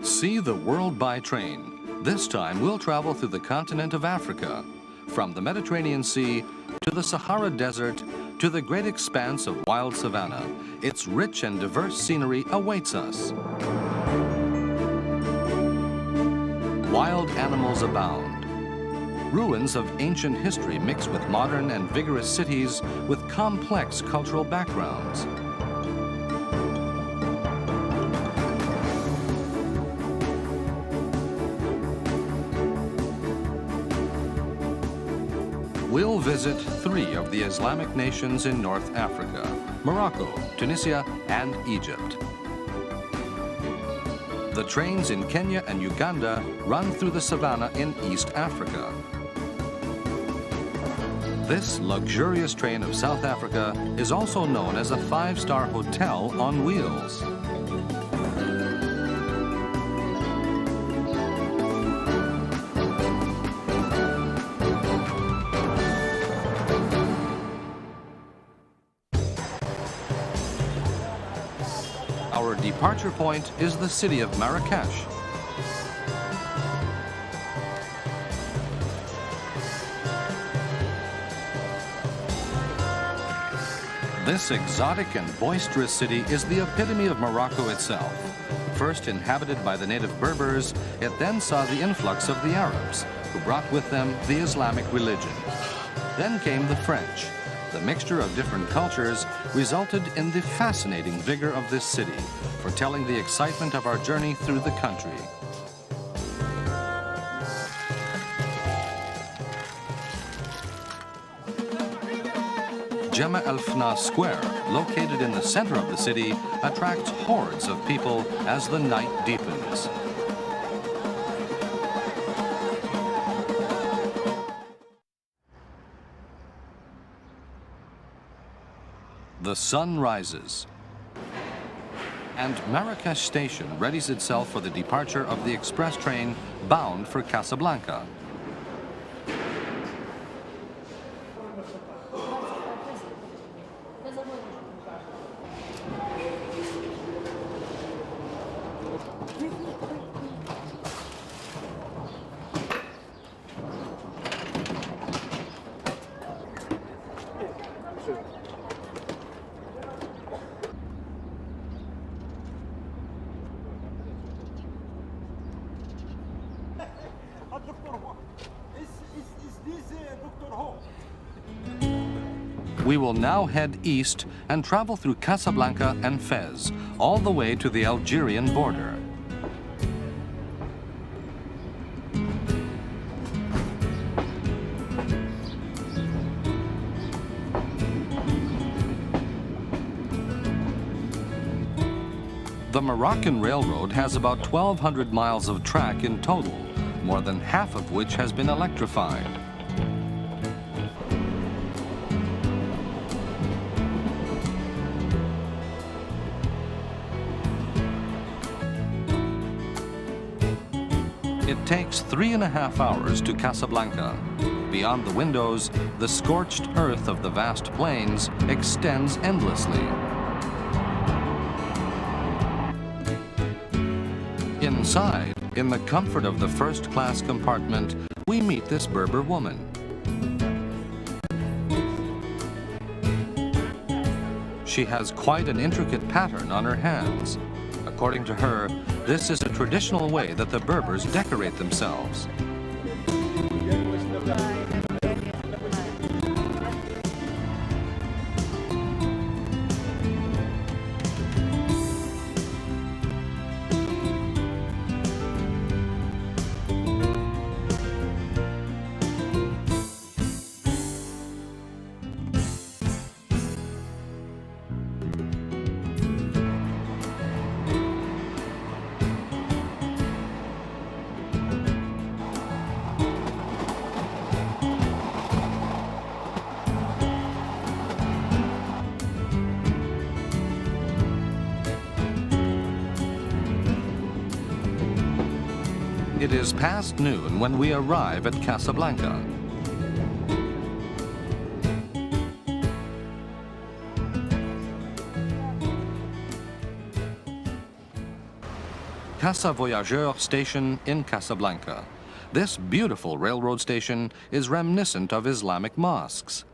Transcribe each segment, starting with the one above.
See the world by train. This time we'll travel through the continent of Africa, from the Mediterranean Sea to the Sahara Desert to the great expanse of wild savanna. Its rich and diverse scenery awaits us. Wild animals abound. Ruins of ancient history mix with modern and vigorous cities with complex cultural backgrounds. We'll visit 3 of the Islamic nations in North Africa: Morocco, Tunisia, and Egypt. The trains in Kenya and Uganda run through the savannah in East Africa. This luxurious train of South Africa is also known as a 5-star hotel on wheels. Our departure point is the city of Marrakesh. This exotic and boisterous city is the epitome of Morocco itself. First inhabited by the native Berbers, it then saw the influx of the Arabs, who brought with them the Islamic religion. Then came the French. The mixture of different cultures resulted in the fascinating vigor of this city, foretelling the excitement of our journey through the country. Jemaa El Fna Square, located in the center of the city, attracts hordes of people as the night deepens. The sun rises, and Marrakesh Station readies itself for the departure of the express train bound for Casablanca. We will now head east and travel through Casablanca and Fez, all the way to the Algerian border. The Moroccan Railroad has about 1,200 miles of track in total, more than half of which has been electrified. It takes 3.5 hours to Casablanca. Beyond the windows, the scorched earth of the vast plains extends endlessly. Inside, in the comfort of the first-class compartment, we meet this Berber woman. She has quite an intricate pattern on her hands. According to her, this is a traditional way that the Berbers decorate themselves. It is past noon when we arrive at Casablanca. Casa Voyageur station in Casablanca. This beautiful railroad station is reminiscent of Islamic mosques.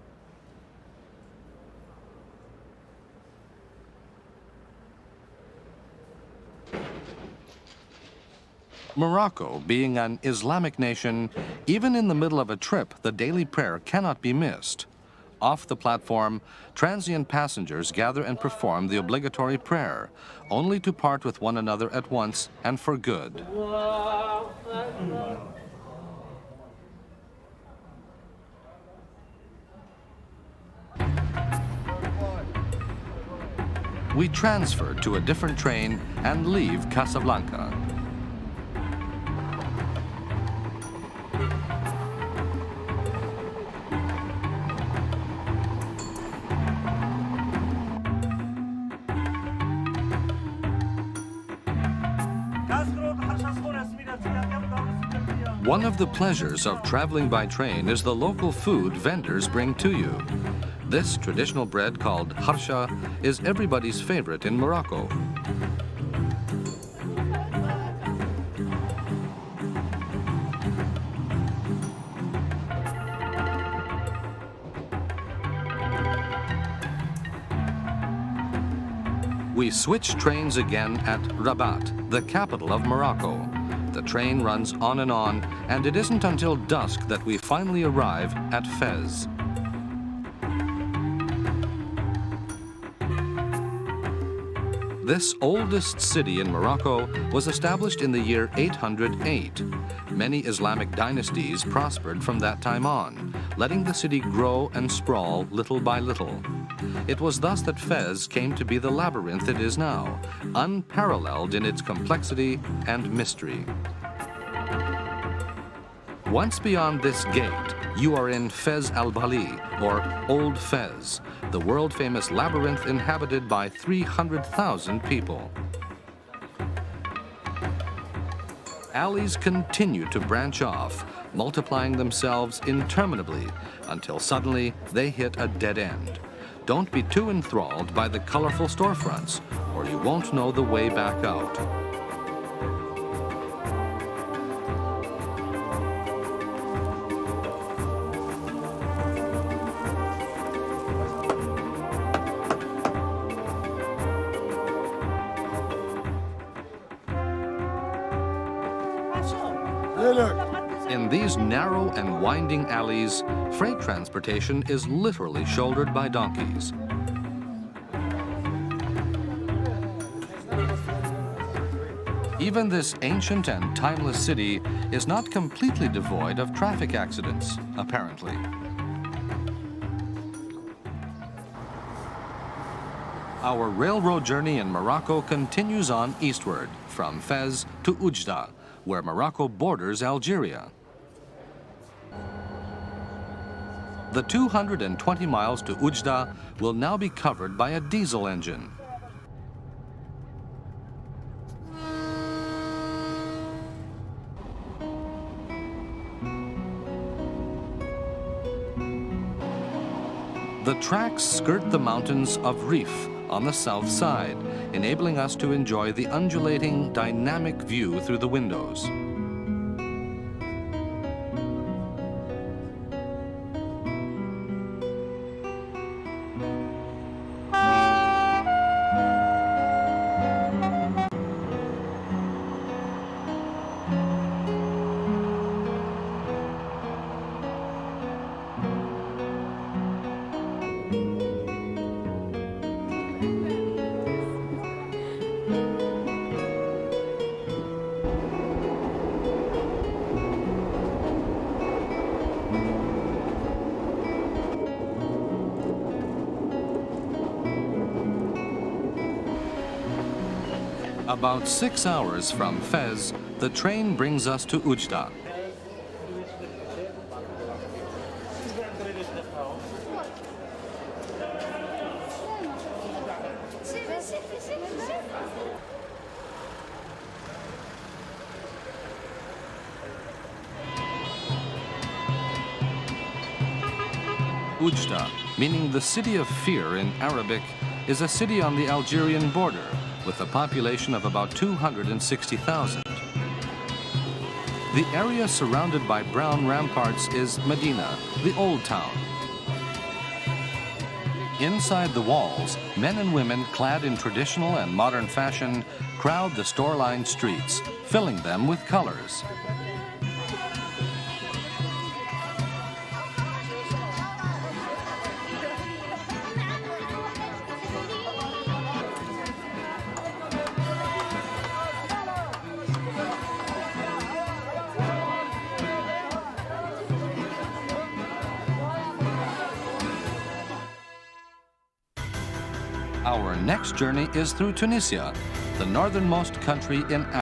Morocco, being an Islamic nation, even in the middle of a trip, the daily prayer cannot be missed. Off the platform, transient passengers gather and perform the obligatory prayer, only to part with one another at once and for good. We transfer to a different train and leave Casablanca. One of the pleasures of traveling by train is the local food vendors bring to you. This traditional bread called harsha is everybody's favorite in Morocco. We switch trains again at Rabat, the capital of Morocco. The train runs on, and it isn't until dusk that we finally arrive at Fez. This oldest city in Morocco was established in the year 808. Many Islamic dynasties prospered from that time on, letting the city grow and sprawl little by little. It was thus that Fez came to be the labyrinth it is now, unparalleled in its complexity and mystery. Once beyond this gate, you are in Fez al-Bali, or Old Fez, the world-famous labyrinth inhabited by 300,000 people. Alleys continue to branch off, multiplying themselves interminably, until suddenly they hit a dead end. Don't be too enthralled by the colorful storefronts, or you won't know the way back out. In these narrow and winding alleys, freight transportation is literally shouldered by donkeys. Even this ancient and timeless city is not completely devoid of traffic accidents, apparently. Our railroad journey in Morocco continues on eastward, from Fez to Oujda, where Morocco borders Algeria. The 220 miles to Oujda will now be covered by a diesel engine. The tracks skirt the mountains of Rif on the south side, enabling us to enjoy the undulating, dynamic view through the windows. About 6 hours from Fez, the train brings us to Oujda. Oujda, meaning the city of fear in Arabic, is a city on the Algerian border, with a population of about 260,000. The area surrounded by brown ramparts is Medina, the old town. Inside the walls, men and women clad in traditional and modern fashion crowd the store-lined streets, filling them with colors. Our next journey is through Tunisia, the northernmost country in Africa.